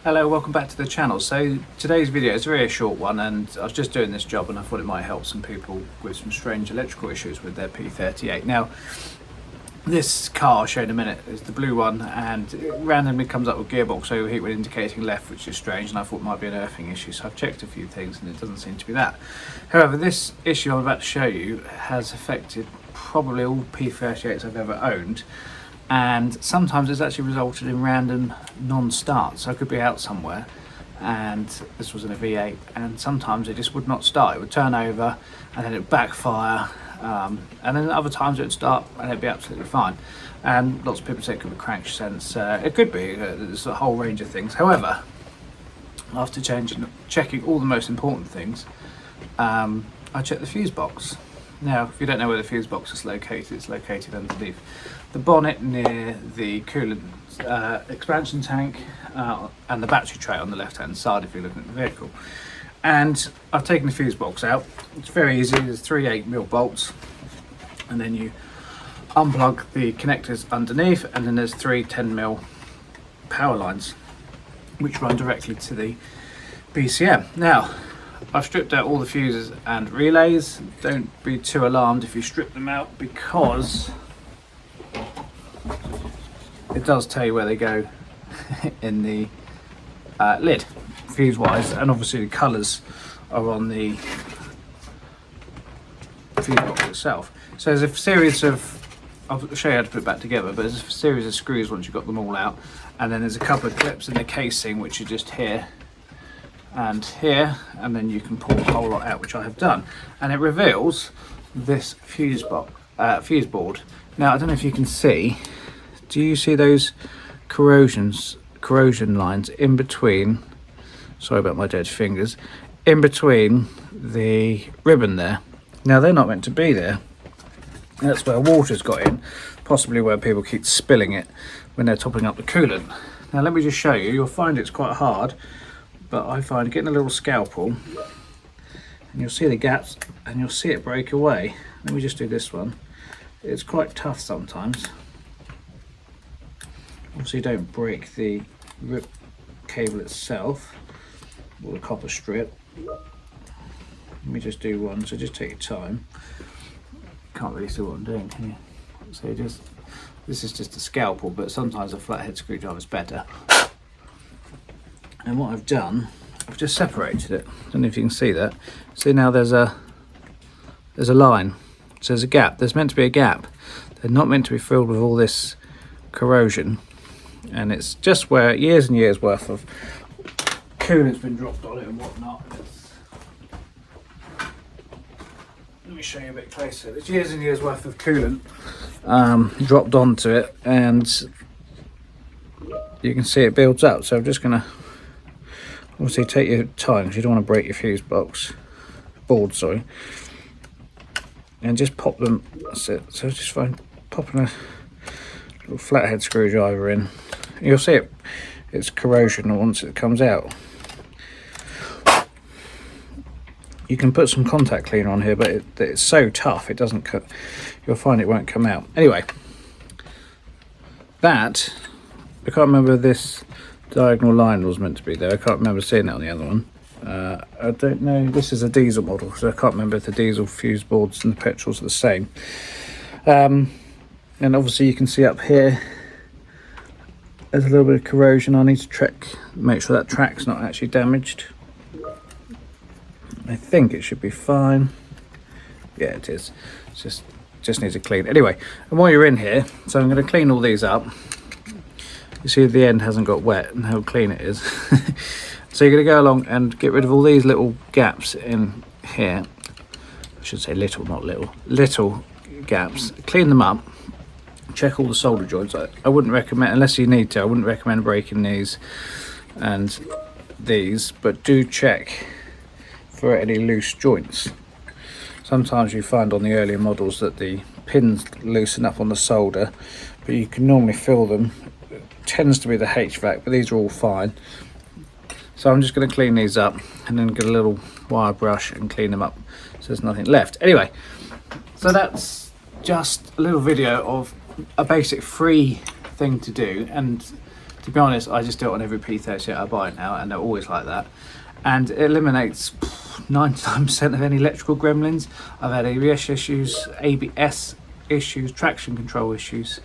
Hello, welcome back to the channel. So today's video is a very short one, and I was just doing this job and I thought it might help some people with some strange electrical issues with their P38. Now, this car I'll show you in a minute is the blue one, and it randomly comes up with gearbox overheat when indicating left, which is strange, and I thought it might be an earthing issue, so I've checked a few things and it doesn't seem to be that. However, this issue I'm about to show you has affected probably all P38s I've ever owned, and sometimes it's actually resulted in random non-starts. So I could be out somewhere, and this was in a V8, and sometimes it just would not start. It would turn over and then it would backfire, and then other times it would start and it'd be absolutely fine. And lots of people say it could be cranksense. It could be, there's a whole range of things. However, after checking all the most important things, I checked the fuse box. Now, if you don't know where the fuse box is located, it's located underneath the bonnet near the coolant expansion tank and the battery tray on the left hand side if you're looking at the vehicle. And I've taken the fuse box out. It's very easy. There's 3 8mm bolts, and then you unplug the connectors underneath, and then there's 3 10mm power lines which run directly to the BCM. Now, I've stripped out all the fuses and relays. Don't be too alarmed if you strip them out, because it does tell you where they go in the lid, fuse wise, and obviously the colours are on the fuse box itself. So there's a series of, I'll show you how to put it back together, but there's a series of screws once you've got them all out, and then there's a couple of clips in the casing which are just here and here, and then you can pull the whole lot out, which I have done, and it reveals this fuse board. Now, I don't know if you can see, do you see those corrosion lines in between, sorry about my dead fingers, in between the ribbon there? Now, they're not meant to be there. That's where water's got in, possibly where people keep spilling it when they're topping up the coolant. Now, let me just show you. You'll find it's quite hard, but I find getting a little scalpel, and you'll see the gaps and you'll see it break away. Let me just do this one. It's quite tough sometimes. Obviously, don't break the rip cable itself or the copper strip. Let me just do one, so just take your time. Can't really see what I'm doing, can you? So this is just a scalpel, but sometimes a flathead screwdriver is better. And what I've done, I've just separated it. I don't know if you can see that. See, now there's a line. So there's a gap. There's meant to be a gap. They're not meant to be filled with all this corrosion, and it's just where years and years worth of coolant's been dropped on it and whatnot. Let me show you a bit closer. There's years and years worth of coolant dropped onto it, and you can see it builds up. So I'm just going to obviously take your time, because you don't want to break your fuse board, sorry, and just pop them. That's it. So just popping a little flathead screwdriver in. You'll see it's corrosion once it comes out. You can put some contact cleaner on here, but it's so tough it doesn't cut. You'll find it won't come out. Anyway, that, I can't remember if this diagonal line was meant to be there. I can't remember seeing it on the other one. I don't know. This is a diesel model, so I can't remember if the diesel fuse boards and the petrols are the same. And obviously you can see up here there's a little bit of corrosion. I need to make sure that track's not actually damaged. I think it should be fine. Yeah, it is. It's just needs a clean. Anyway, and while you're in here, so I'm going to clean all these up. You see the end hasn't got wet and how clean it is. So you're going to go along and get rid of all these little gaps in here. I should say little, not little. Little gaps. Clean them up. Check all the solder joints. I wouldn't recommend, unless you need to, I wouldn't recommend breaking these and these, but do check for any loose joints. Sometimes you find on the earlier models that the pins loosen up on the solder, but you can normally fill them. It tends to be the HVAC, but these are all fine. So I'm just going to clean these up and then get a little wire brush and clean them up so there's nothing left. Anyway, so that's just a little video of a basic free thing to do, and To be honest, I just do it on every P38 I buy now, and they're always like that. And it eliminates 99% of any electrical gremlins. I've had ABS issues, ABS issues, traction control issues,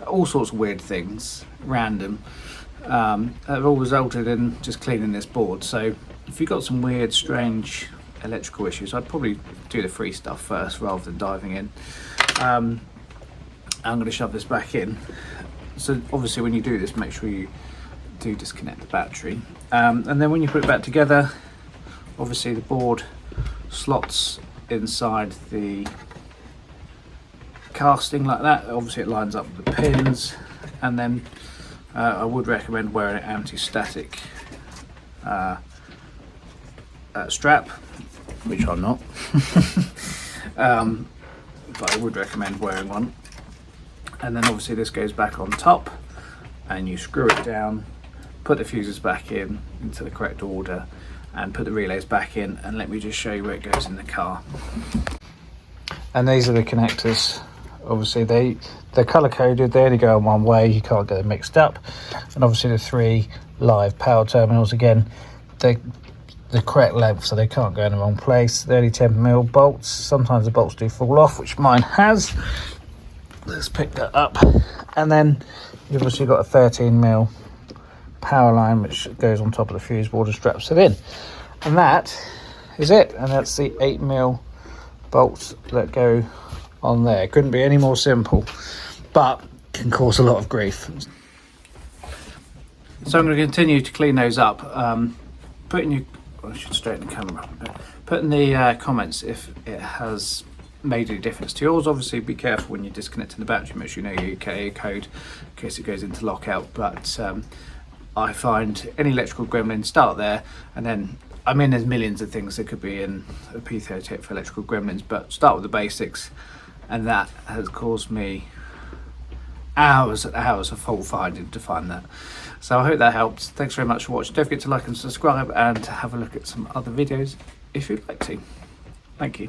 all sorts of weird things, random. Have all resulted in just cleaning this board. So if you've got some weird, strange electrical issues, I'd probably do the free stuff first rather than diving in. I'm going to shove this back in. So obviously when you do this, make sure you do disconnect the battery. And then when you put it back together, obviously the board slots inside the casting like that. Obviously it lines up with the pins, and then I would recommend wearing an anti-static strap, which I'm not. But I would recommend wearing one. And then obviously this goes back on top, and you screw it down, put the fuses back in into the correct order, and put the relays back in. And let me just show you where it goes in the car. And these are the connectors. Obviously they're color coded, they only go in one way, you can't get them mixed up. And obviously the 3 live power terminals, again, they're the correct length, so they can't go in the wrong place. They're only 10mm bolts. Sometimes the bolts do fall off, which mine has. Let's pick that up. And then you've obviously got a 13mm power line which goes on top of the fuse board and straps it in. And that is it. And that's the 8mm bolts that go on there. Couldn't be any more simple, but can cause a lot of grief. So I'm going to continue to clean those up. I should straighten the camera up. Put in the comments if it has made any difference to yours. Obviously be careful when you're disconnecting the battery, make sure you know your UK code in case it goes into lockout. But I find any electrical gremlin, start there, and then I mean there's millions of things that could be in a P38 for electrical gremlins, but start with the basics. And that has caused me hours and hours of fault finding to find that. So I hope that helped. Thanks very much for watching. Don't forget to like and subscribe, and have a look at some other videos if you'd like to. Thank you.